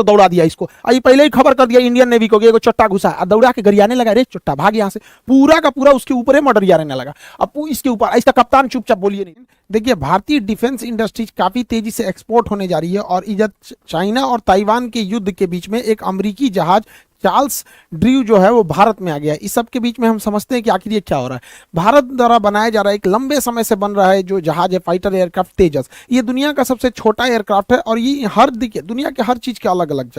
तो दौड़ा दिया इसको, अभी पहले ही खबर कर दिया इंडियन नेवी को कि एगो चट्टा घुसा, दौड़ा के गरियाने लगा, रे चट्टा भाग यहाँ से, पूरा का पूरा उसके ऊपर ही मर्डर रहने लगा। अब इसके ऊपर इसका कप्तान चुपचाप बोलिए नहीं। देखिए भारतीय डिफेंस इंडस्ट्रीज काफी तेजी से एक्सपोर्ट होने जा रही है और इधर चाइना और ताइवान के युद्ध के बीच में एक अमेरिकी जहाज चार्ल्स ड्रू जो है वो भारत में आ गया है। इस सब के बीच में हम समझते हैं कि आखिर ये क्या हो रहा है। भारत द्वारा बनाया जा रहा है, एक लंबे समय से बन रहा है जो जहाज है फाइटर एयरक्राफ्ट तेजस, ये दुनिया का सबसे छोटा एयरक्राफ्ट है और ये हर देखिए दुनिया के हर चीज के अलग अलग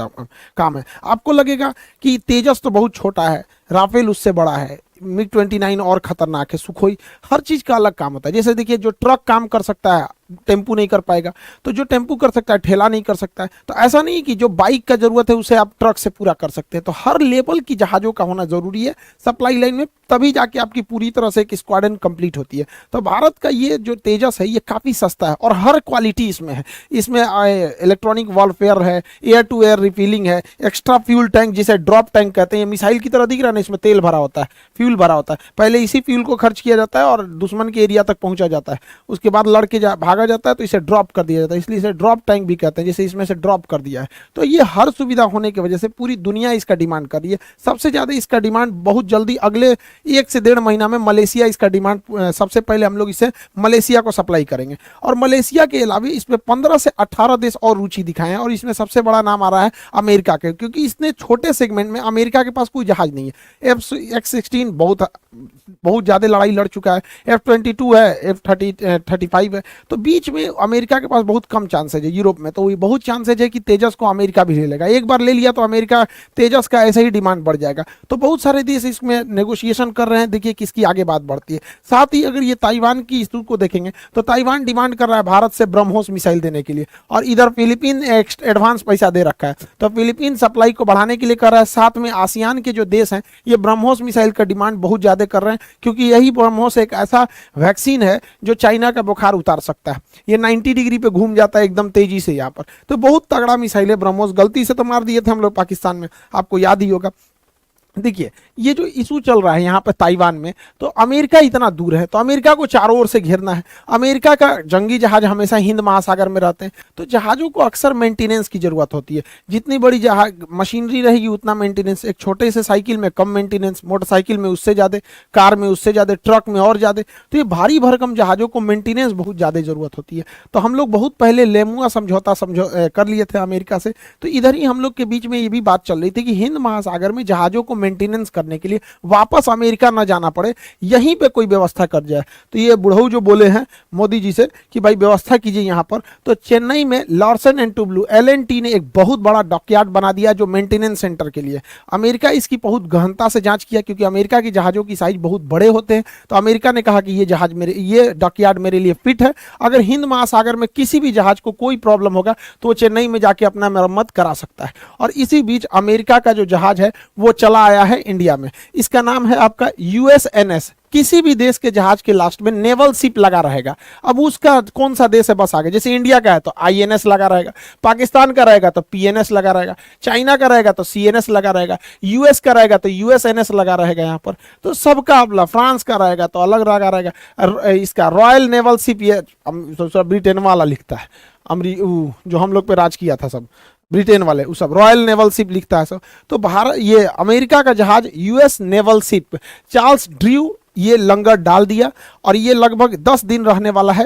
काम है। आपको लगेगा कि तेजस तो बहुत छोटा है, राफेल उससे बड़ा है, मिग 29 और खतरनाक है, सुखोई, हर चीज का अलग काम होता है। जैसे देखिए जो ट्रक काम कर सकता है टेम्पू नहीं कर पाएगा, तो जो टेम्पू कर सकता है ठेला नहीं कर सकता है। तो ऐसा नहीं कि जो बाइक का जरूरत है उसे आप ट्रक से पूरा कर सकते हैं। तो हर लेवल की जहाजों का होना जरूरी है सप्लाई लाइन में, तभी जाके आपकी पूरी तरह से एक स्क्वाड्रन कंप्लीट होती है। तो भारत का ये जो तेजस है ये काफी सस्ता है और हर क्वालिटी इसमें है। इसमें इलेक्ट्रॉनिक वॉरफेयर है, एयर टू एयर रिफिलिंग है, एक्स्ट्रा फ्यूल टैंक जिसे ड्रॉप टैंक कहते हैं, मिसाइल की तरह दिख रहा है ना, इसमें तेल भरा होता है, फ्यूल भरा होता है, पहले इसी फ्यूल को खर्च किया जाता है और दुश्मन के एरिया तक पहुंचा जाता है, उसके बाद लड़के भागा जाता है तो इसे ड्रॉप कर दिया जाता है, इसलिए इसे ड्रॉप टैंक भी कहते हैं, जैसे इसमें से ड्रॉप कर दिया है। तो ये हर सुविधा होने की वजह से पूरी दुनिया इसका डिमांड कर रही है। सबसे ज्यादा इसका डिमांड बहुत जल्दी अगले 1 से 1.5 महीना में मलेशिया इसका डिमांड, सबसे पहले हम लोग इसे मलेशिया को सप्लाई करेंगे। और मलेशिया के अलावा इसमें 15 से 18 देश और रुचि दिखाए हैं और इसमें सबसे बड़ा नाम आ रहा है अमेरिका के, क्योंकि इसने छोटे सेगमेंट में अमेरिका के पास कोई जहाज नहीं है। F-16 बहुत ज्यादा लड़ाई लड़ चुका है, F-22 है, F-35 है, तो बीच में अमेरिका के पास बहुत कम चांसेज है। यूरोप में तो ये बहुत चांसेज है कि तेजस को अमेरिका भी ले लेगा, एक बार ले लिया तो अमेरिका तेजस का ऐसे ही डिमांड बढ़ जाएगा। तो बहुत सारे देश इसमें नेगोशिएशन कर रहे हैं, देखिए किसकी आगे बात बढ़ती है। साथ ही अगर ये ताइवान की स्थिति को देखेंगे तो ताइवान डिमांड कर रहा है भारत से ब्रह्मोस मिसाइल देने के लिए, और इधर फिलीपीन एडवांस पैसा दे रखा है, तो फिलीपीन सप्लाई को बढ़ाने के लिए कर रहा है। साथ में आसियान के जो देश हैं ये ब्रह्मोस मिसाइल का डिमांड बहुत ज्यादा कर रहे हैं, क्योंकि यही ब्रह्मोस एक ऐसा वैक्सीन है जो चाइना का बुखार उतार सकता है। ये 90 डिग्री पे घूम जाता है एकदम तेजी से यहाँ पर, तो बहुत तगड़ा मिसाइल है ब्रह्मोस। गलती से तो मार दिए थे हम लोग पाकिस्तान में, आपको याद ही होगा। देखिए ये जो इशू चल रहा है यहाँ पे ताइवान में, तो अमेरिका इतना दूर है तो अमेरिका को चारों ओर से घेरना है। अमेरिका का जंगी जहाज हमेशा हिंद महासागर में रहते हैं, तो जहाजों को अक्सर मेंटेनेंस की जरूरत होती है। जितनी बड़ी जहाज मशीनरी रहेगी उतना मेंटेनेंस, एक छोटे से साइकिल में कम मेंटेनेंस, मोटरसाइकिल में उससे ज़्यादा, कार में उससे ज़्यादा, ट्रक में और ज़्यादा। तो ये भारी भरकम जहाजों को मेंटेनेंस बहुत ज़्यादा जरूरत होती है। तो हम लोग बहुत पहले लेमुआ समझौता कर लिए थे अमेरिका से, तो इधर ही हम लोग के बीच में ये भी बात चल रही थी कि हिंद महासागर में जहाजों को मेंटेनेंस करने के लिए वापस अमेरिका ना जाना पड़े, यहीं पे कोई व्यवस्था कर जाए। तो ये बुढ़ऊ जो बोले हैं मोदी जी से कि भाई व्यवस्था कीजिए यहाँ पर, तो चेन्नई में लार्सन एंड टुब्लू LNT ने एक बहुत बड़ा डॉकयार्ड बना दिया जो मेंटेनेंस सेंटर के लिए। अमेरिका इसकी बहुत गहनता से जांच किया, क्योंकि अमेरिका की जहाजों की साइज बहुत बड़े होते हैं, तो अमेरिका ने कहा कि ये डॉकयार्ड मेरे लिए फिट है, अगर हिंद महासागर में किसी भी जहाज को कोई प्रॉब्लम होगा तो वो चेन्नई में जाके अपना मरम्मत करा सकता है। और इसी बीच अमेरिका का जो जहाज है वो चला आया है इंडिया में, इसका नाम है आपका USNS। किसी भी देश के जहाज के लास्ट में नेवल शिप लगा रहेगा। अब उसका कौन सा देश है बस आगे, जैसे इंडिया का है तो INS लगा रहेगा, पाकिस्तान का रहेगा तो PNS लगा रहेगा, चाइना का रहेगा तो CNS लगा रहेगा, US का रहेगा तो USNS लगा रहेगा यहाँ पर। तो सबका अपना, फ्रांस का रहेगा तो अलग लगा रहेगा। इसका रॉयल नेवल शिप, ये ब्रिटेन वाला लिखता है, जो हम लोग पे राज किया था सब ब्रिटेन वाले, वो सब रॉयल नेवल शिप लिखता है सब। तो भारत, ये अमेरिका का जहाज US naval ship Charles Drew ये लंगर डाल दिया और ये लगभग 10 दिन रहने वाला है।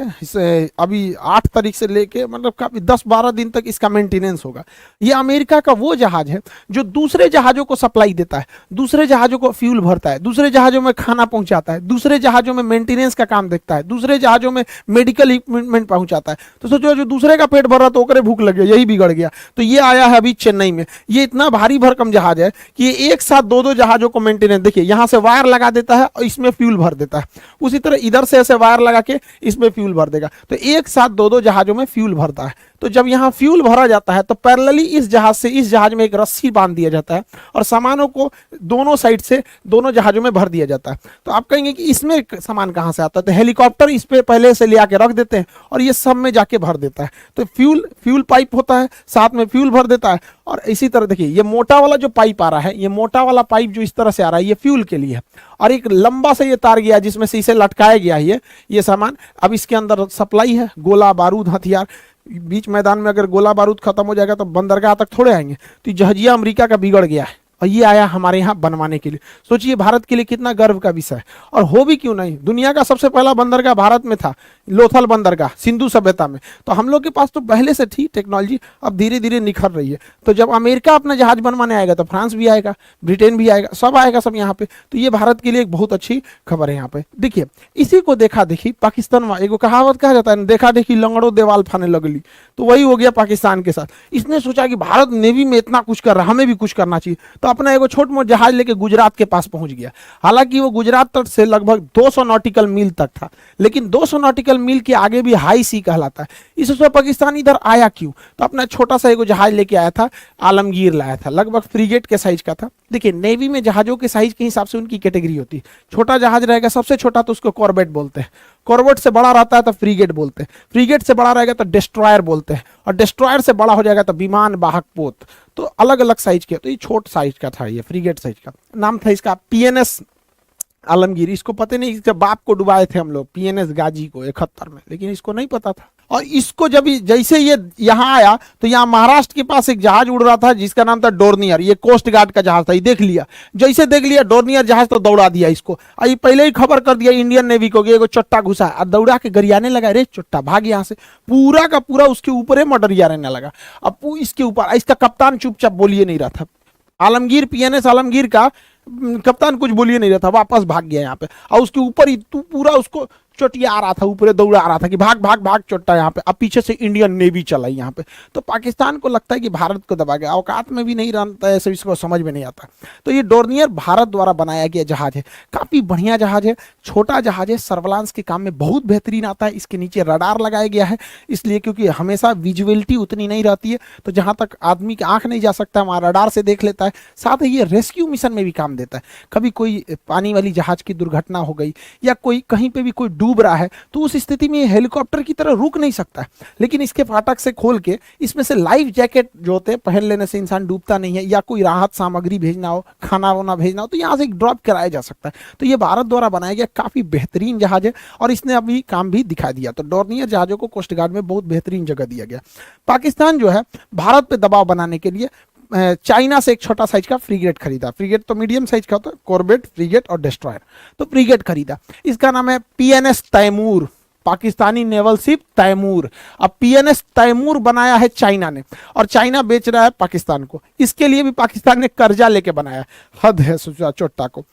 अभी 8 तारीख से लेके मतलब काफी 10-12 दिन तक इसका मेंटेनेंस होगा। ये अमेरिका का वो जहाज है जो दूसरे जहाजों को सप्लाई देता है, दूसरे जहाजों को फ्यूल भरता है, दूसरे जहाजों में खाना पहुंचाता है, दूसरे जहाजों में मेंटेनेंस का काम देखता है, दूसरे जहाजों में मेडिकल इक्विपमेंट पहुंचाता है। तो सोचो जो दूसरे का पेट भर रहा तो ओकरे भूख लग गया, यही बिगड़ गया। तो ये आया है अभी चेन्नई में। ये इतना भारी भरकम जहाज है कि ये एक साथ 2-2 जहाजों को मेंटेनेंस, देखिए यहाँ से वायर लगा देता है और इसमें फ्यूल भर देता है, उसी तरह इधर से ऐसे वायर लगा के इसमें फ्यूल भर देगा। तो एक साथ 2-2 जहाजों में फ्यूल भरता है। तो जब यहाँ फ्यूल भरा जाता है तो पैरेलली इस जहाज से इस जहाज में एक रस्सी बांध दिया जाता है और सामानों को दोनों साइड से दोनों जहाजों में भर दिया जाता है। तो आप कहेंगे कि इसमें सामान कहाँ से आता है, तो हेलीकॉप्टर इस पे पहले से ले आके रख देते हैं और ये सब में जाके भर देता है। तो फ्यूल पाइप होता है, साथ में फ्यूल भर देता है। और इसी तरह देखिए ये मोटा वाला जो पाइप आ रहा है, ये मोटा वाला पाइप जो इस तरह से आ रहा है ये फ्यूल के लिए है, और एक लंबा से ये तार गया जिसमें से इसे लटकाया गया है ये सामान। अब इसके अंदर सप्लाई है, गोला बारूद हथियार। बीच मैदान में अगर गोला बारूद खत्म हो जाएगा तो बंदरगाह तक थोड़े आएंगे। तो ये जहाजिया अमेरिका का बिगड़ गया है और ये आया हमारे यहाँ बनवाने के लिए। सोचिए भारत के लिए कितना गर्व का विषय है। और हो भी क्यों नहीं, दुनिया का सबसे पहला बंदरगाह भारत में था, लोथल बंदरगाह सिंधु सभ्यता में। तो हम लोग के पास तो पहले से थी टेक्नोलॉजी, अब धीरे धीरे निखर रही है। तो जब अमेरिका अपना जहाज बनवाने आएगा तो फ्रांस भी आएगा, ब्रिटेन भी आएगा, सब आएगा सब यहाँ पे। तो ये भारत के लिए एक बहुत अच्छी खबर है यहाँ पे। देखिए इसी को देखा देखी पाकिस्तान, एगो कहावत कहा जाता है, देखा देखी लंगड़ो देवाल फाने लगली, तो वही हो गया पाकिस्तान के साथ। इसने सोचा कि भारत नेवी में इतना कुछ कर रहा, हमें भी कुछ करना चाहिए। तो अपना एगो छोट मोट जहाज लेके गुजरात के पास पहुंच गया। हालांकि वो गुजरात तट से लगभग 200 नॉटिकल मील तक था, लेकिन 200 नॉटिकल मील के आगे भी हाई सी कहलाता है। इससे पाकिस्तान इधर आया क्यों? तो अपना छोटा सा एगो जहाज लेके आया था, आलमगीर लाया था, लगभग फ्रीगेट के साइज का था। देखिए नेवी में जहाजों के साइज के हिसाब से उनकी कैटेगरी होती है। छोटा जहाज रहेगा सबसे छोटा तो उसको कॉर्बेट बोलते हैं, कॉर्बेट से बड़ा रहता है तो फ्रीगेट बोलते हैं, फ्रीगेट से बड़ा रहेगा तो डिस्ट्रॉयर बोलते हैं, और डिस्ट्रॉयर से बड़ा हो जाएगा तो विमान वाहक पोत। तो अलग अलग साइज के। तो ये छोट साइज का था, ये फ्रीगेट साइज का। नाम था इसका पीएनएस आलमगीर। इसको पता नहीं, इसके बाप को डुबाए थे हम लोग पीएनएस गाजी को 71 में, लेकिन इसको नहीं पता था। और इसको जब जैसे ये यहाँ आया तो यहाँ महाराष्ट्र के पास एक जहाज उड़ रहा था जिसका नाम था डोर्नियर। ये कोस्ट गार्ड का जहाज था। ये देख लिया, जैसे देख लिया डोर्नियर जहाज तो दौड़ा दिया इसको। और ये पहले ही खबर कर दिया इंडियन नेवी को कि एगो चट्टा घुसा, और दौड़ा के गरियाने लगा, रे चट्टा भाग यहाँ से। पूरा का पूरा उसके ऊपर मर्डरिया रहने लगा। अब इसके ऊपर इसका कप्तान चुपचाप बोलिए नहीं रहा था। आलमगीर पीएनएस आलमगीर का कप्तान कुछ बोलिए नहीं रहा था, वापस भाग गया यहाँ पे। और उसके ऊपर ही तू पूरा उसको चोटिया आ रहा था, ऊपर दौड़ा आ रहा था कि भाग भाग भाग चोट्टा यहाँ पे। अब पीछे से इंडियन नेवी चलाई यहाँ पे। तो पाकिस्तान को लगता है कि भारत को दबा गया, औकात में भी नहीं रहता है, इसको समझ में नहीं आता। तो ये डोर्नियर भारत द्वारा बनाया गया जहाज है, काफी बढ़िया जहाज है, छोटा जहाज है, सर्विलांस के काम में बहुत बेहतरीन आता है। इसके नीचे रडार लगाया गया है, इसलिए क्योंकि हमेशा विजुअलिटी उतनी नहीं रहती है, तो जहां तक आदमी की आंख नहीं जा सकता वहां रडार से देख लेता है। साथ ही ये रेस्क्यू मिशन में भी काम देता है। कभी कोई पानी वाली जहाज की दुर्घटना हो गई या कोई कहीं पे भी कोई डूब रहा है, तो उस स्थिति में हेलीकॉप्टर की तरह रुक नहीं सकता है। लेकिन इसके फाटक से खोल के इसमें से लाइफ जैकेट जो होते हैं पहन लेने से इंसान डूबता नहीं है, या कोई राहत सामग्री भेजना हो, खाना वाना भेजना हो, तो यहाँ से एक ड्रॉप कराया जा सकता है। तो ये भारत द्वारा बनाया गया काफी बेहतरीन जहाज है और इसने अभी काम भी दिखा दिया। तो डोर्नियर जहाजों को कोस्ट गार्ड में बहुत बेहतरीन जगह दिया गया। पाकिस्तान जो है भारत पे दबाव बनाने के लिए चाइना से एक छोटा साइज का फ्रीगेट खरीदा। फ्रीगेट तो मीडियम साइज का होता है, कॉर्बेट, फ्रीगेट और डिस्ट्रॉयर। तो फ्रीगेट खरीदा, इसका नाम है PNS Taimur, Pakistani naval ship Taimur. अब पीएनएस तैमूर बनाया है चाइना ने, और चाइना बेच रहा है पाकिस्तान को। इसके लिए भी पाकिस्तान ने कर्जा लेके बनाया। हद है सोचा चोट्टा को।